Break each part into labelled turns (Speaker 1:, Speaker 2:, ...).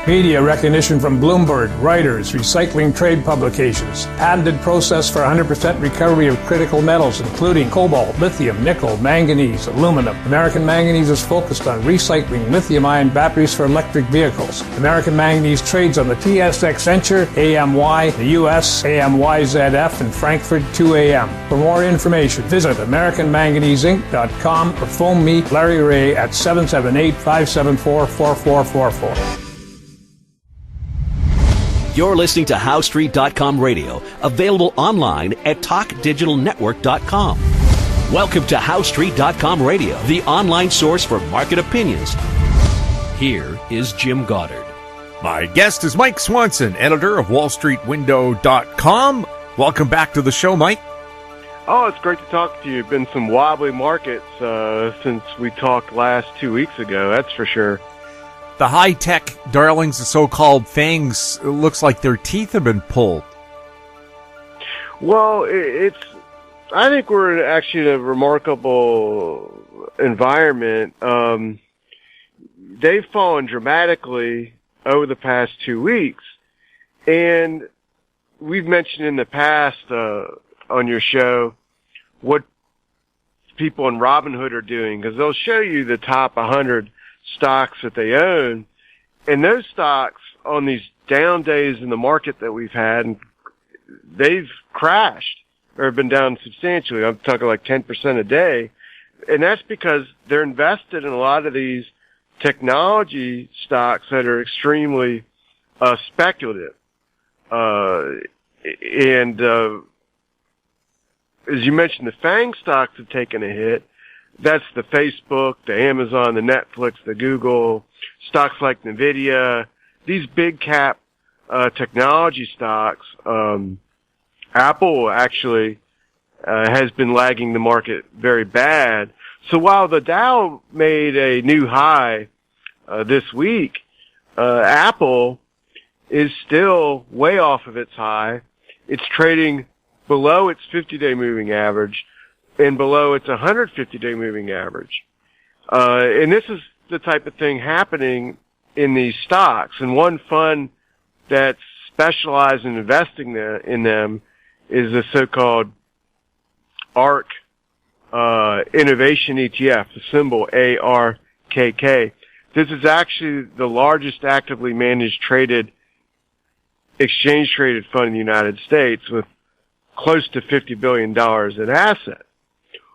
Speaker 1: Media recognition from Bloomberg, Reuters, recycling trade publications. Patented process for 100% recovery of critical metals, including cobalt, lithium, nickel, manganese, aluminum. American Manganese is focused on recycling lithium-ion batteries for electric vehicles. American Manganese trades on the TSX Venture, AMY, the US, AMYZF, and Frankfurt 2AM. For more information, visit AmericanManganeseInc.com or phone me, Larry Ray, at 778-574-4444.
Speaker 2: You're listening to HowStreet.com radio, available online at TalkDigitalNetwork.com. Welcome to HowStreet.com radio, the online source for market opinions. Here is Jim Goddard.
Speaker 3: My guest is Mike Swanson, editor of WallStreetWindow.com. Welcome back to the show, Mike.
Speaker 4: Oh, it's great to talk to you. Been some wobbly markets since we talked last 2 weeks ago, that's for sure.
Speaker 3: The high-tech darlings, the so-called fangs, it looks like their teeth have been pulled.
Speaker 4: Well, I think we're actually in a remarkable environment. They've fallen dramatically over the past 2 weeks. And we've mentioned in the past on your show what people in Robinhood are doing, because they'll show you the top 100 stocks that they own, and those stocks on these down days in the market that we've had, they've crashed or have been down substantially. I'm talking like 10% a day, and that's because they're invested in a lot of these technology stocks that are extremely speculative. And as you mentioned, the FANG stocks have taken a hit. That's the Facebook, the Amazon, the Netflix, the Google, stocks like NVIDIA, these big cap technology stocks. Apple actually has been lagging the market very bad. So while the Dow made a new high this week, Apple is still way off of its high. It's trading below its 50-day moving average and below its 150-day moving average. And this is the type of thing happening in these stocks. And one fund that's specialized in investing in them is the so-called ARK Innovation ETF, the symbol ARKK. This is actually the largest actively managed exchange-traded fund in the United States with close to $50 billion in assets.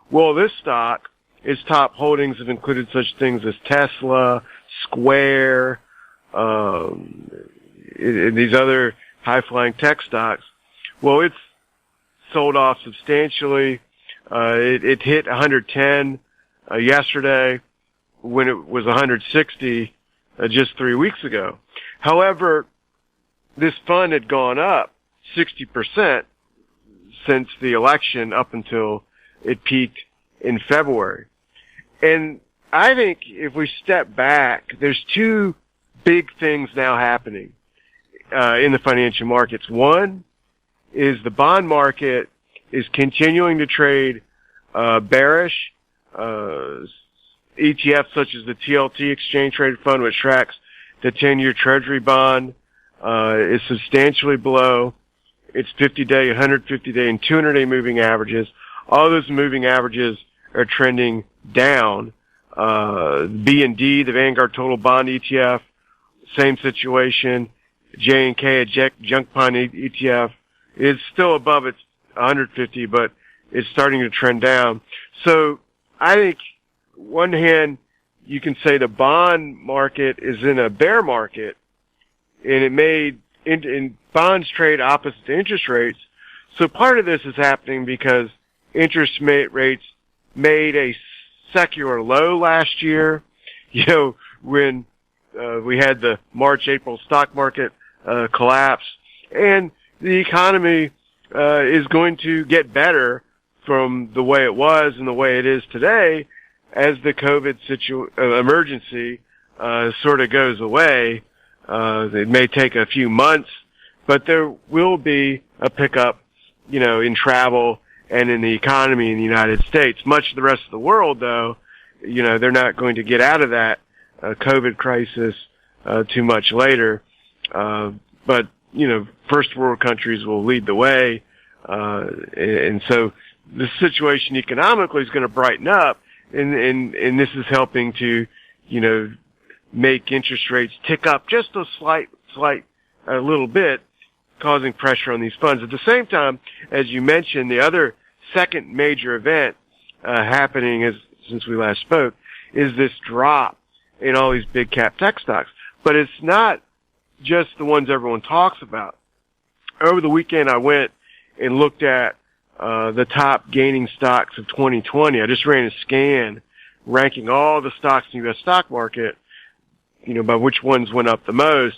Speaker 4: Well, this stock, its top holdings have included such things as Tesla, Square, these other high-flying tech stocks. Well, it's sold off substantially. It hit 110 yesterday when it was 160 just 3 weeks ago. However, this fund had gone up 60% since the election up until it peaked in February. And I think if we step back, there's two big things now happening in the financial markets. One is the bond market is continuing to trade bearish. ETFs such as the TLT Exchange Traded Fund, which tracks the 10-year Treasury bond, is substantially below its 50-day, 150-day, and 200-day moving averages. All those moving averages are trending down. B&D, the Vanguard Total Bond ETF, same situation. J&K, a junk bond ETF, is still above its 150, but it's starting to trend down. So I think, one hand, you can say the bond market is in a bear market, and it made bonds trade opposite to interest rates. So part of this is happening because interest rates made a secular low last year. You know, when we had the March-April stock market collapse, and the economy is going to get better from the way it was and the way it is today as the COVID emergency sort of goes away. It may take a few months, but there will be a pickup, you know, in travel and in the economy in the United States. Much of the rest of the world, though, you know, they're not going to get out of that COVID crisis too much later. But, first world countries will lead the way. And so the situation economically is going to brighten up, and this is helping to, make interest rates tick up just a a little bit, causing pressure on these funds. At the same time, as you mentioned, the other second major event happening since we last spoke is this drop in all these big cap tech stocks. But it's not just the ones everyone talks about. Over the weekend, I went and looked at the top gaining stocks of 2020. I just ran a scan ranking all the stocks in the U.S. stock market, by which ones went up the most.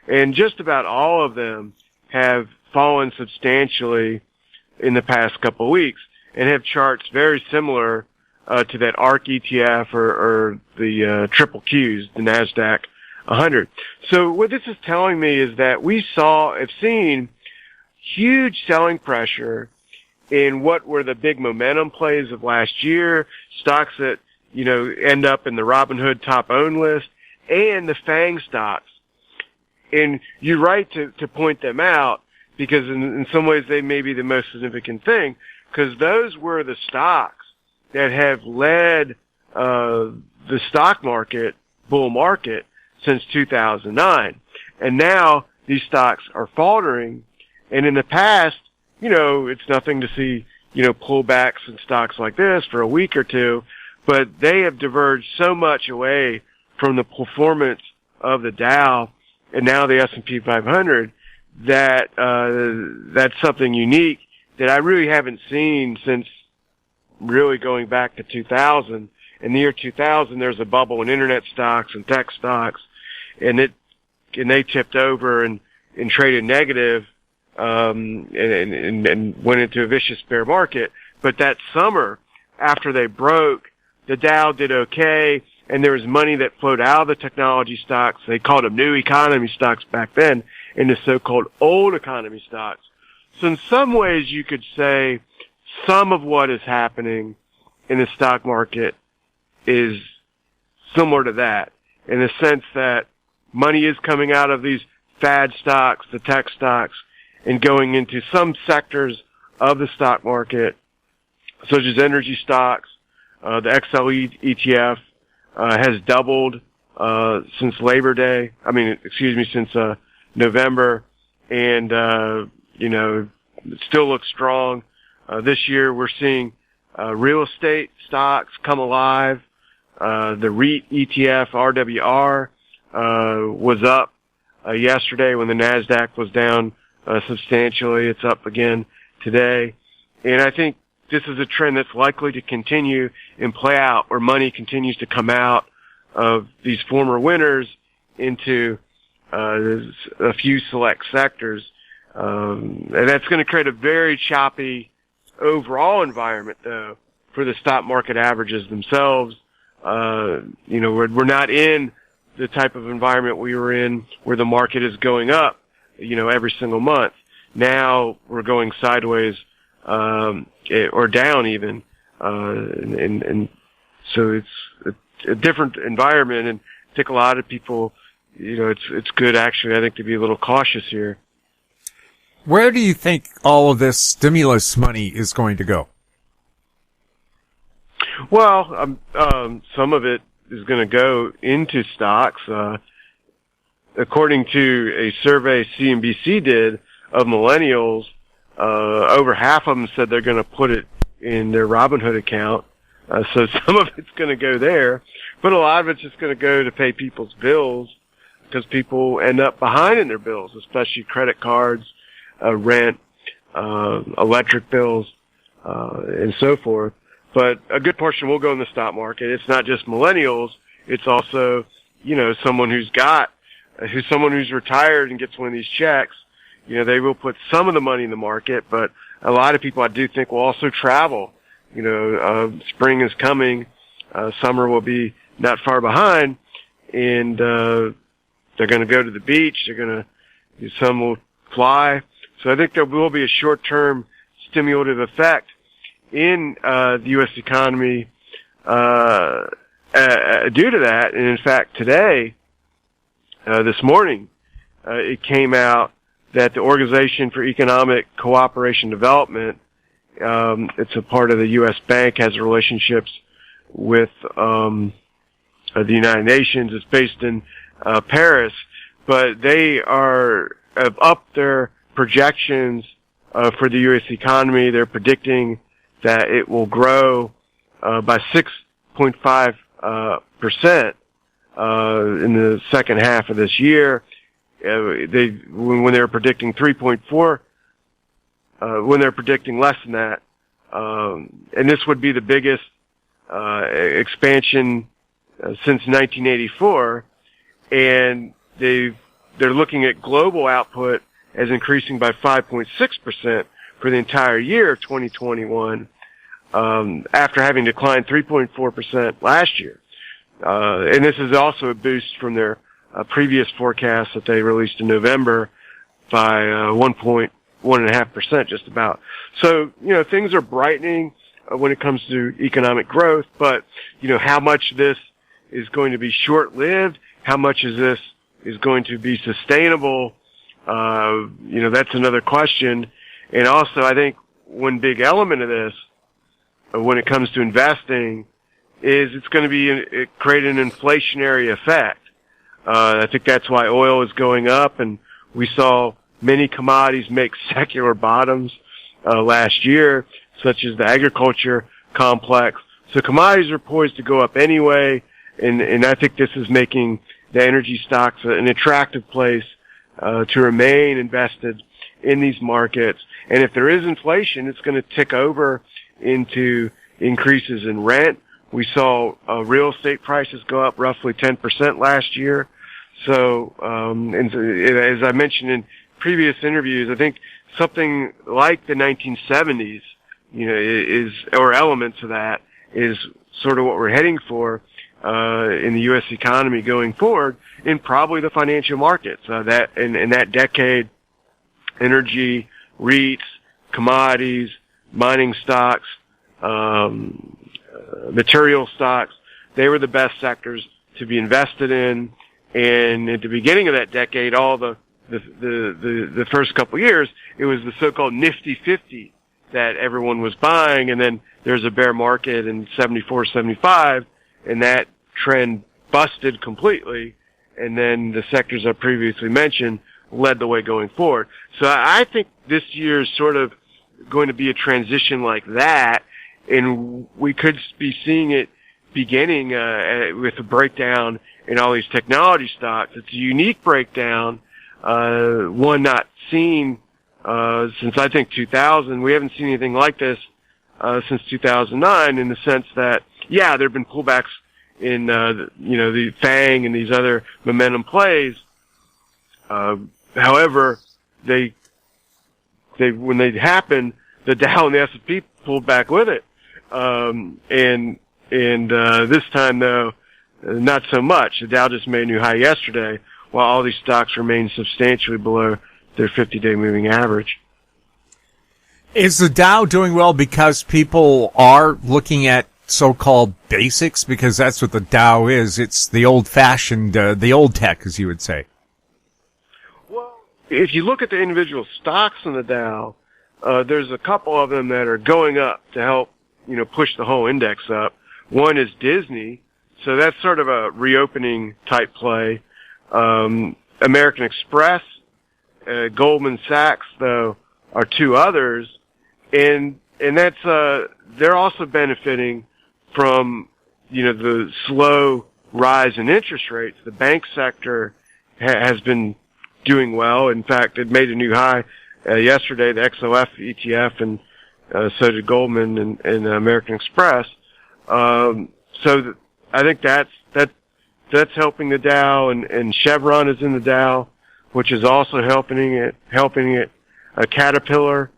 Speaker 4: And just about all of them have fallen substantially in the past couple of weeks and have charts very similar to that ARK ETF or the triple Qs, the NASDAQ 100. So what this is telling me is that have seen huge selling pressure in what were the big momentum plays of last year, stocks that, end up in the Robinhood top owned list, and the FANG stocks. And you're right to point them out, because in some ways they may be the most significant thing, because those were the stocks that have led the stock market, bull market, since 2009. And now these stocks are faltering. And in the past, it's nothing to see, pullbacks in stocks like this for a week or two, but they have diverged so much away from the performance of the Dow and now the S&P 500 that that's something unique that I really haven't seen since really going back to 2000. In the year 2000, there's a bubble in internet stocks and tech stocks, and they tipped over and traded negative, and went into a vicious bear market. But that summer, after they broke, the Dow did okay, and there was money that flowed out of the technology stocks. They called them new economy stocks back then, into so-called old economy stocks. So in some ways, you could say some of what is happening in the stock market is similar to that, in the sense that money is coming out of these fad stocks, the tech stocks, and going into some sectors of the stock market, such as energy stocks. The XLE ETF has doubled since Labor Day. Since November, and it still looks strong. This year, we're seeing real estate stocks come alive. The REIT ETF RWR was up yesterday when the NASDAQ was down substantially. It's up again today. And I think this is a trend that's likely to continue and play out, where money continues to come out of these former winners into a few select sectors. And that's going to create a very choppy overall environment, though, for the stock market averages themselves. We're not in the type of environment we were in where the market is going up, every single month. Now we're going sideways, or down even. And so it's a different environment, and I think a lot of people, it's good actually, I think, to be a little cautious here.
Speaker 3: Where do you think all of this stimulus money is going to go?
Speaker 4: Well, some of it is going to go into stocks. According to a survey CNBC did of millennials, over half of them said they're going to put it in their Robinhood account. So some of it's going to go there, but a lot of it's just going to go to pay people's bills, because people end up behind in their bills, especially credit cards, rent, electric bills, and so forth. But a good portion will go in the stock market. It's not just millennials. It's also, someone who's retired and gets one of these checks. They will put some of the money in the market, but a lot of people, I do think, will also travel. Spring is coming. Summer will be not far behind, and they're going to go to the beach. Some will fly. So I think there will be a short-term stimulative effect in the U.S. economy due to that. And in fact, today, this morning, it came out that the Organization for Economic Cooperation and Development, it's a part of the U.S. Bank, has relationships with the United Nations. It's based in Paris, but they have upped their projections for the U.S. economy. They're predicting that it will grow by 6.5% in the second half of this year. When they're predicting 3.4, when they're predicting less than that, and this would be the biggest expansion since 1984, and they're looking at global output as increasing by 5.6% for the entire year of 2021, after having declined 3.4% last year. And this is also a boost from their previous forecast that they released in November by 1.5%, just about. So, things are brightening when it comes to economic growth, but, how much this is going to be short-lived, how much of this is going to be sustainable, that's another question. And also, I think one big element of this, when it comes to investing, is it's going to be create an inflationary effect. I think that's why oil is going up, and we saw many commodities make secular bottoms last year, such as the agriculture complex. So commodities are poised to go up anyway, and I think this is making the energy stocks an attractive place to remain invested in these markets. And if there is inflation, it's going to tick over into increases in rent. We saw real estate prices go up roughly 10% last year. So, and as I mentioned in previous interviews, I think something like the 1970s, or elements of that is sort of what we're heading for in the U.S. economy going forward, in probably the financial markets. That in that decade, energy, REITs, commodities, mining stocks, material stocks, they were the best sectors to be invested in. And at the beginning of that decade, all the first couple of years, it was the so-called Nifty 50 that everyone was buying, and then there's a bear market in 74, 75, and that trend busted completely, and then the sectors I previously mentioned led the way going forward. So I think this year is sort of going to be a transition like that, and we could be seeing it beginning with a breakdown in all these technology stocks. It's a unique breakdown, one not seen since I think 2000. We haven't seen anything like this since 2009, in the sense that, there have been pullbacks in the FANG and these other momentum plays. However, when they happen, the Dow and the S&P pulled back with it. And this time though, not so much. The Dow just made a new high yesterday, while all these stocks remain substantially below their 50-day moving average.
Speaker 3: Is the Dow doing well because people are looking at so-called basics? Because that's what the Dow is. It's the old-fashioned, the old tech, as you would say.
Speaker 4: Well, if you look at the individual stocks in the Dow, there's a couple of them that are going up to help, push the whole index up. One is Disney. So that's sort of a reopening type play. American Express, Goldman Sachs, though, are two others. And that's, they're also benefiting from, the slow rise in interest rates. The bank sector has been doing well. In fact, it made a new high, yesterday, the XOF ETF, and, so did Goldman and American Express. So I think that's helping the Dow, and Chevron is in the Dow, which is also helping it. Caterpillar.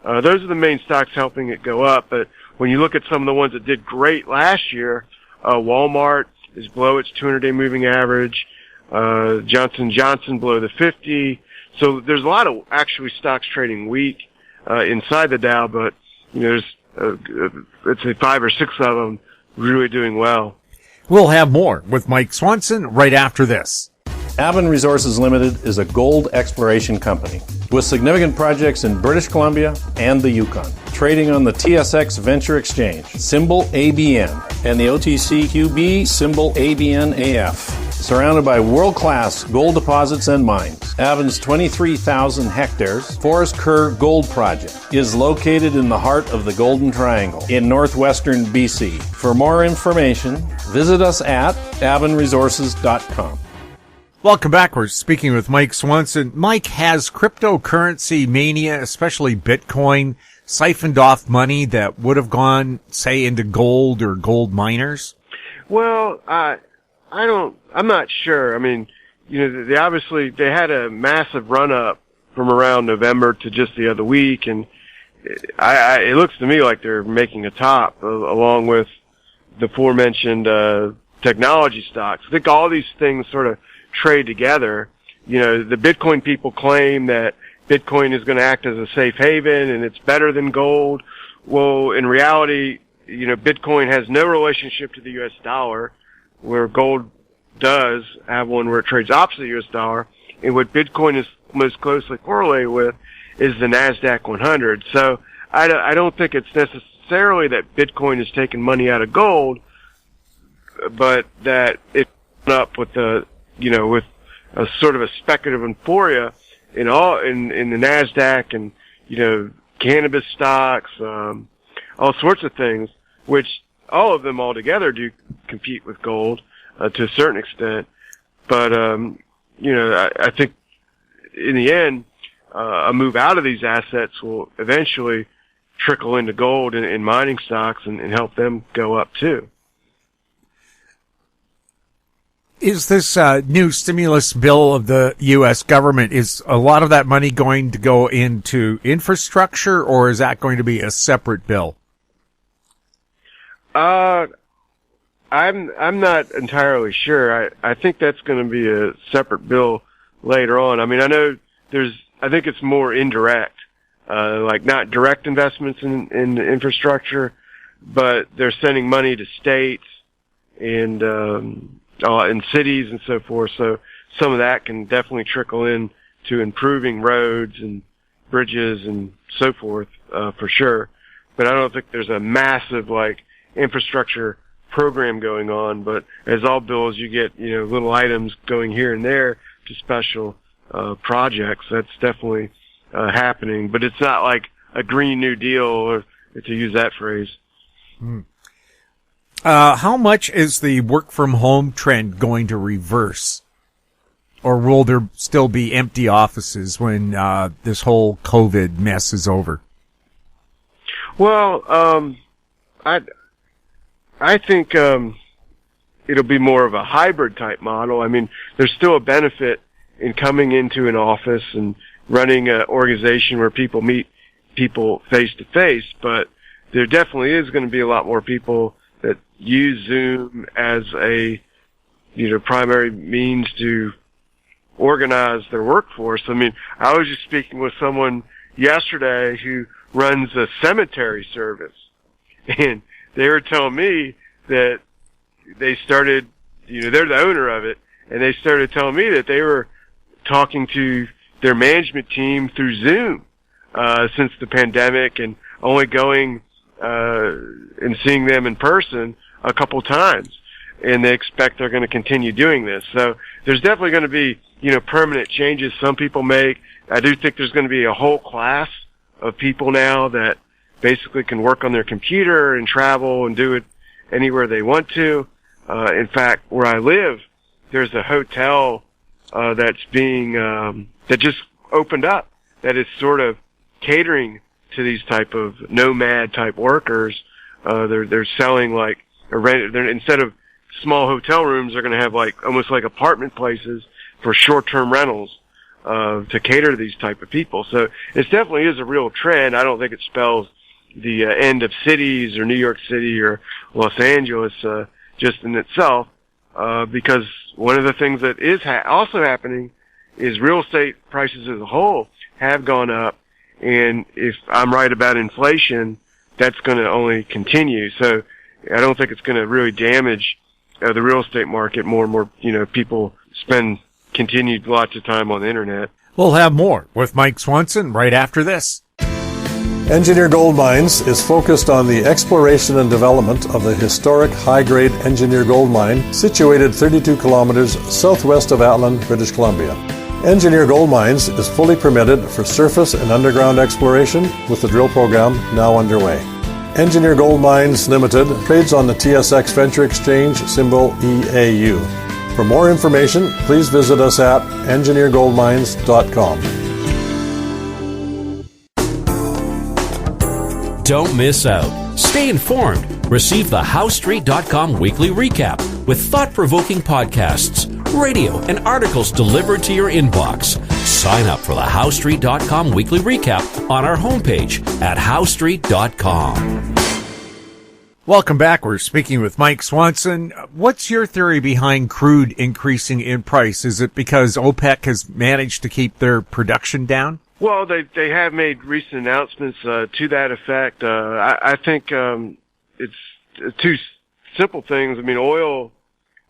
Speaker 4: Those are the main stocks helping it go up. But when you look at some of the ones that did great last year, Walmart is below its 200-day moving average. Johnson & Johnson below the 50. So there's a lot of actually stocks trading weak inside the Dow, but there's let's say 5 or 6 of them really doing well.
Speaker 3: We'll have more with Mike Swanson right after this.
Speaker 5: Avon Resources Limited is a gold exploration company with significant projects in British Columbia and the Yukon. Trading on the TSX Venture Exchange, symbol ABN, and the OTCQB, symbol ABNAF. Surrounded by world-class gold deposits and mines, Avon's 23,000 hectares Forest Kerr Gold Project is located in the heart of the Golden Triangle in northwestern BC. For more information, visit us at avonresources.com.
Speaker 3: Welcome back. We're speaking with Mike Swanson. Mike, has cryptocurrency mania, especially Bitcoin, siphoned off money that would have gone, say, into gold or gold miners?
Speaker 4: Well, I'm not sure. I mean, they obviously, they had a massive run up from around November to just the other week, and it looks to me like they're making a top along with the aforementioned technology stocks. I think all these things sort of trade together. The Bitcoin people claim that Bitcoin is going to act as a safe haven and it's better than gold. Well, in reality, Bitcoin has no relationship to the U.S. dollar, where gold does have one where it trades opposite the U.S. dollar. And what Bitcoin is most closely correlated with is the NASDAQ 100. So I don't think it's necessarily that Bitcoin is taking money out of gold, but that it's up with with a sort of a speculative euphoria in the NASDAQ and, cannabis stocks, all sorts of things, which all of them all together do compete with gold, to a certain extent. But, I think in the end, a move out of these assets will eventually trickle into gold and mining stocks and help them go up too.
Speaker 3: Is this new stimulus bill of the U.S. government, is a lot of that money going to go into infrastructure, or is that going to be a separate bill? I'm not entirely sure. I think that's going to be a separate bill later on. I mean, I think it's more indirect, like not direct investments in infrastructure, but they're sending money to states and in cities and so forth. So some of that can definitely trickle in to improving roads and bridges and so forth, for sure. But I don't think there's a massive, infrastructure program going on. But as all bills, you get, little items going here and there to special, projects. That's definitely, happening. But it's not like a Green New Deal, or to use that phrase. How much is the work from home trend going to reverse? Or will there still be empty offices when this whole COVID mess is over?
Speaker 4: Well, I think it'll be more of a hybrid type model. I mean, there's still a benefit in coming into an office and running an organization where people meet people face to face, but there definitely is going to be a lot more people that use Zoom as a, primary means to organize their workforce. I mean, I was just speaking with someone yesterday who runs a cemetery service, and they were telling me that they started, they're the owner of it, and they started telling me that they were talking to their management team through Zoom, since the pandemic, and only going and seeing them in person a couple times, and they expect they're going to continue doing this. So there's definitely going to be, permanent changes some people make. I do think there's going to be a whole class of people now that basically can work on their computer and travel and do it anywhere they want to. In fact, where I live, there's a hotel that's being that just opened up that is sort of catering to these type of nomad type workers. They're selling instead of small hotel rooms, they're going to have almost like apartment places for short-term rentals to cater to these type of people. So it definitely is a real trend. I don't think it spells the end of cities or New York City or Los Angeles just in itself, because one of the things that is also happening is real estate prices as a whole have gone up, and if I'm right about inflation, that's going to only continue. So I don't think it's going to really damage the real estate market. More and more, people spend continued lots of time on the internet.
Speaker 3: We'll have more with Mike Swanson right after this.
Speaker 6: Engineer Gold Mines is focused on the exploration and development of the historic high-grade Engineer Gold Mine situated 32 kilometers southwest of Atlin, British Columbia. Engineer Gold Mines is fully permitted for surface and underground exploration with the drill program now underway. Engineer Gold Mines Limited trades on the TSX Venture Exchange, symbol EAU. For more information, please visit us at engineergoldmines.com.
Speaker 2: Don't miss out. Stay informed. Receive the HowStreet.com weekly recap with thought-provoking podcasts, radio, and articles delivered to your inbox. Sign up for the HowStreet.com weekly recap on our homepage at HowStreet.com.
Speaker 3: Welcome back. We're speaking with Mike Swanson. What's your theory behind crude increasing in price? Is it because OPEC has managed to keep their production down?
Speaker 4: Well, they have made recent announcements to that effect. I think it's two simple things. I mean, oil,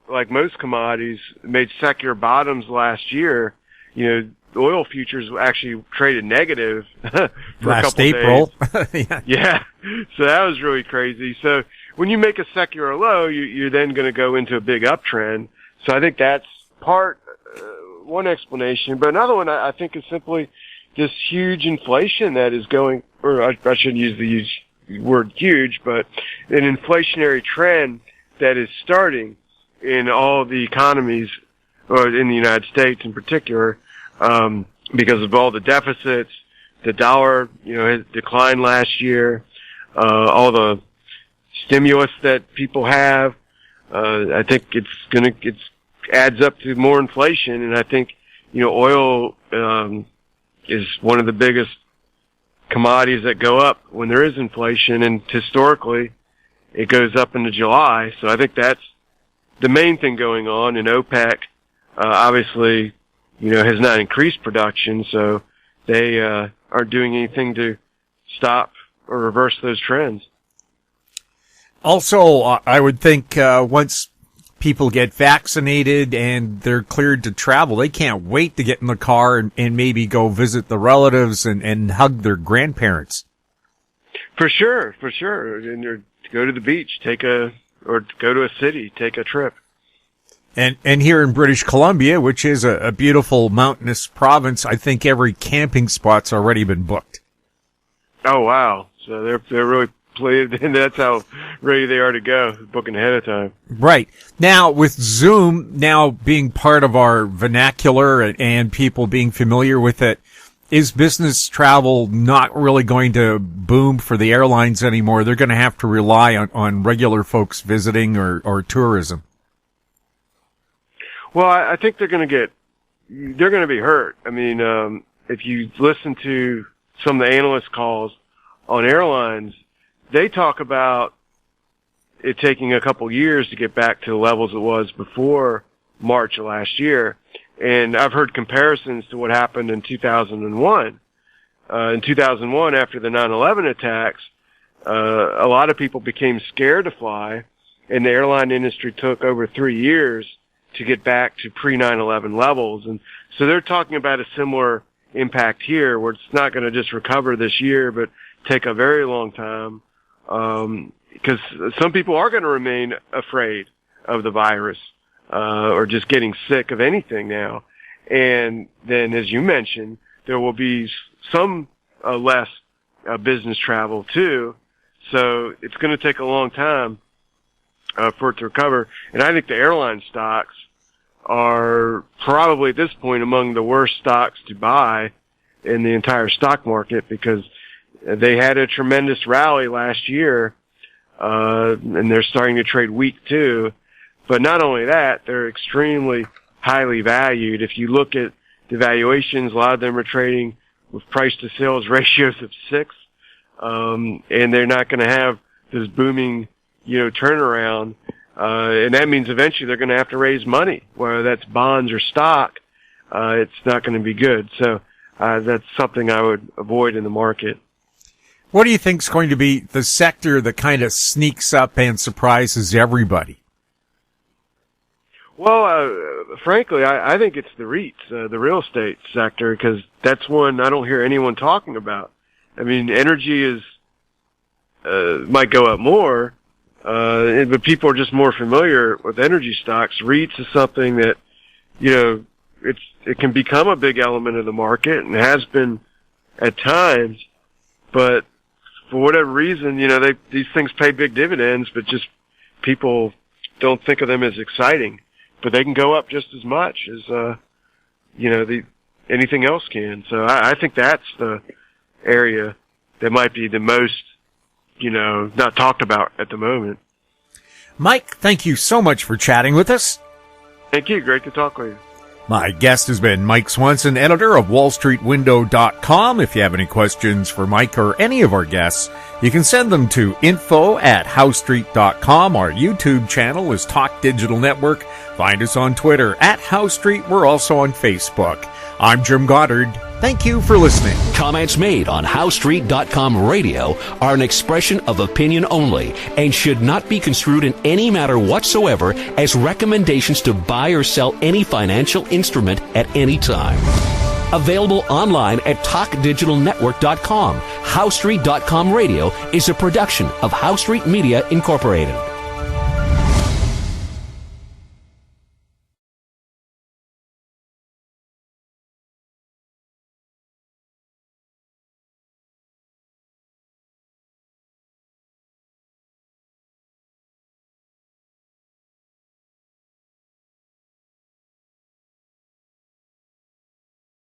Speaker 4: like most commodities, made secular bottoms last year. You know, the oil futures actually traded negative for
Speaker 3: last
Speaker 4: a couple
Speaker 3: April.
Speaker 4: days. Yeah. So that was really crazy. So when you make a secular low, you're then going to go into a big uptrend. So I think that's one explanation. But another one I think is simply this huge inflation that is going, or I shouldn't use the word huge, but an inflationary trend that is starting in all the economies, or in the United States in particular, because of all the deficits. The dollar, has declined last year. All the stimulus that people have, I think it adds up to more inflation. And I think, oil, is one of the biggest commodities that go up when there is inflation, and historically it goes up into July. So I think that's the main thing going on. And OPEC, obviously, has not increased production, so they aren't doing anything to stop or reverse those trends.
Speaker 3: Also, I would think once people get vaccinated and they're cleared to travel, they can't wait to get in the car and maybe go visit the relatives and hug their grandparents. For sure. And go to the beach, or go to a city, take a trip. And here in British Columbia, which is a beautiful mountainous province, I think every camping spot's already been booked. Oh, wow. So they're really pleased, and that's how ready they are to go, booking ahead of time. Right. Now, with Zoom now being part of our vernacular and people being familiar with it, is business travel not really going to boom for the airlines anymore? They're going to have to rely on regular folks visiting or tourism. Well, I think they're going to be hurt. I mean, if you listen to some of the analyst calls on airlines, they talk about it taking a couple years to get back to the levels it was before March of last year. And I've heard comparisons to what happened in 2001. In 2001, after the 9/11 attacks, a lot of people became scared to fly, and the airline industry took over 3 years to get back to pre-9/11 levels. And so they're talking about a similar impact here, where it's not going to just recover this year, but take a very long time, because some people are going to remain afraid of the virus, or just getting sick of anything now. And then, as you mentioned, there will be some less business travel too. So it's going to take a long time for it to recover. And I think the airline stocks are probably at this point among the worst stocks to buy in the entire stock market, because they had a tremendous rally last year, and they're starting to trade weak too. But not only that, they're extremely highly valued. If you look at the valuations, a lot of them are trading with price to sales ratios of 6, and they're not going to have this booming, turnaround. And that means eventually they're going to have to raise money, whether that's bonds or stock. It's not going to be good. So, that's something I would avoid in the market. What do you think is going to be the sector that kind of sneaks up and surprises everybody?
Speaker 4: Well, frankly, I think it's the REITs, the real estate sector, because that's one I don't hear anyone talking about. I mean, energy is might go up more, but people are just more familiar with energy stocks. REITs is something that, you know, it can become a big element of the market and has been at times, but for whatever reason, you know, these things pay big dividends, but just people don't think of them as exciting. But they can go up just as much as, you know, anything else can. So I think that's the area that might be the most, you know, not talked about at the moment.
Speaker 3: Mike, thank you so much for chatting with us.
Speaker 4: Thank you. Great to talk with you.
Speaker 3: My guest has been Mike Swanson, editor of WallStreetWindow.com. If you have any questions for Mike or any of our guests, you can send them to info@HowStreet.com. Our YouTube channel is Talk Digital Network. Find us on Twitter @HowStreet. We're also on Facebook. I'm Jim Goddard. Thank you for listening.
Speaker 2: Comments made on HowStreet.com radio are an expression of opinion only and should not be construed in any matter whatsoever as recommendations to buy or sell any financial instrument at any time. Available online at TalkDigitalNetwork.com. HowStreet.com radio is a production of HowStreet Media Incorporated.